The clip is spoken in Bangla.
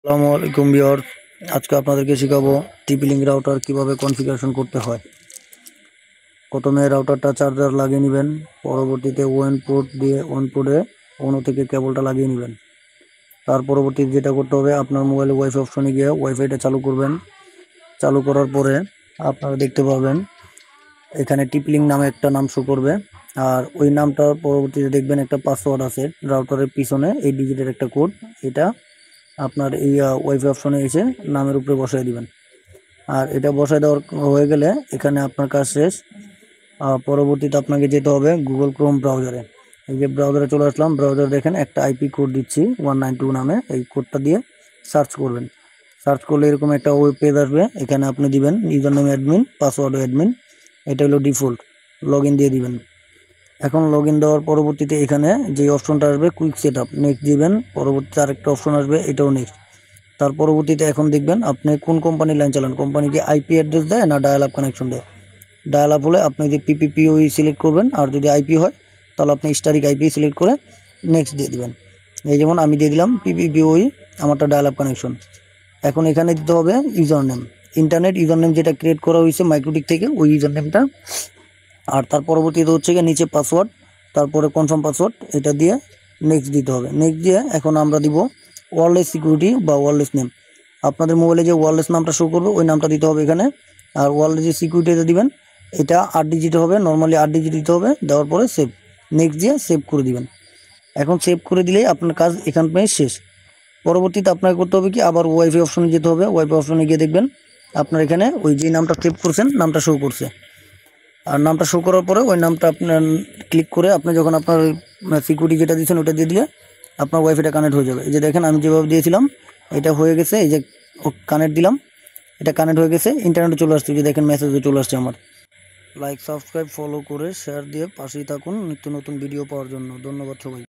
আসসালামু আলাইকুম ভিউয়ার। আজকে আপনাদেরকে শেখাবো টিপি লিঙ্ক রাউটার কিভাবে কনফিগারেশন করতে হয়। প্রথমে রাউটারটা চার্জার লাগিয়ে নেবেন, পরবর্তীতে ওএন পোর্ট দিয়ে ওএন পোর্টে অন্য থেকে কেবলটা লাগিয়ে নেবেন। তার পরবর্তীতে যেটা করতে হবে, আপনার মোবাইলে ওয়াইফাই অপশনে গিয়ে ওয়াইফাইটা চালু করবেন। চালু করার পরে আপনারা দেখতে পাবেন এখানে টিপি লিঙ্ক নামে একটা নাম শো করবে, আর ওই নামটার পরবর্তীতে দেখবেন একটা পাসওয়ার্ড আছে রাউটারের পিছনে, এই ডিজিটের একটা কোড। এটা আপনার এই ওয়াইফাই অপশনে এসে নামের উপরে বসাই দিবেন। আর এটা বসাই দেওয়ার হয়ে গেলে এখানে আপনার কাজ শেষ। পরবর্তীতে আপনাকে যেতে হবে গুগল ক্রোম ব্রাউজারে। এই যে ব্রাউজারে চলে আসলাম, ব্রাউজারে দেখেন একটা আইপি কোড দিচ্ছি 192 নামে, এই কোডটা দিয়ে সার্চ করবেন। সার্চ করলে এরকম একটা ওয়েব পেজ আসবে, এখানে আপনি দিবেন user name admin, password admin, এটা হলো ডিফল্ট। লগ ইন দিয়ে দিবেন। এখন লগ ইন দেওয়ার পরবর্তীতে এখানে যে অপশনটা আসবে কুইক সেট আপ, নেক্সট দিবেন। পরবর্তীতে আরেকটা অপশন আসবে, এটাও নেক্সট। তার পরবর্তীতে এখন দেখবেন আপনি কোন কোম্পানির লাইন চালান, কোম্পানি কি আইপি অ্যাড্রেস দেয় না ডায়াল আপ কানেকশন দেয়। ডায়াল আপ হলে আপনি যদি পিপিপিওই সিলেক্ট করবেন, আর যদি আইপি হয় তাহলে আপনি স্টারিক আইপি সিলেক্ট করে নেক্সট দিয়ে দিবেন। এই যেমন আমি দিয়ে দিলাম পিপিপিওই, আমারটা ডায়াল আপ কানেকশন। এখন এখানে দিতে হবে user name, internet user name যেটা ক্রিয়েট করা হয়েছে মাইক্রোটিক থেকে, ওই ইউজার নেমটা। আর তার পরবর্তীতে হচ্ছে গিয়ে নিচে পাসওয়ার্ড, তারপরে কনফার্ম পাসওয়ার্ড, এটা দিয়ে নেক্সট দিতে হবে। নেক্সট দিয়ে এখন আমরা দিব ওয়্যারলেস সিকিউরিটি বা ওয়্যারলেস নেম। আপনাদের মোবাইলে যে ওয়্যারলেস নামটা শো করবে ওই নামটা দিতে হবে এখানে। আর ওয়্যারলেস যে সিকিউরিটিটা দিবেন এটা 8 ডিজিট হবে, নর্মালি 8 ডিজিট দিতে হবে। দেওয়ার পরে সেভ, নেক্সট দিয়ে সেভ করে দিবেন। এখন সেভ করে দিলেই আপনার কাজ এখান থেকে শেষ। পরবর্তীতে আপনাকে করতে হবে কি, আবার ওয়াইফাই অপশনে যেতে হবে। ওয়াইফাই অপশনে গিয়ে দেখবেন আপনার এখানে ওই যে নামটা সেভ করছেন নামটা শো করছে। আর নামটা শো করার পরে ওই নামটা আপনার ক্লিক করে আপনি যখন আপনার সিকিউরিটি যেটা দিয়েছেন ওটা দিয়ে দিলে আপনার ওয়াইফাইটা কানেক্ট হয়ে যাবে। এই যে দেখেন আমি যেভাবে দিয়েছিলাম এটা হয়ে গেছে, এই যে কানেক্ট দিলাম, এটা কানেক্ট হয়ে গেছে, ইন্টারনেটে চলে আসছে। যে দেখেন মেসেজে চলে আসছে আমার। লাইক সাবস্ক্রাইব ফলো করে শেয়ার দিয়ে পাশেই থাকুন নিত্য নতুন ভিডিও পাওয়ার জন্য। ধন্যবাদ সবাই।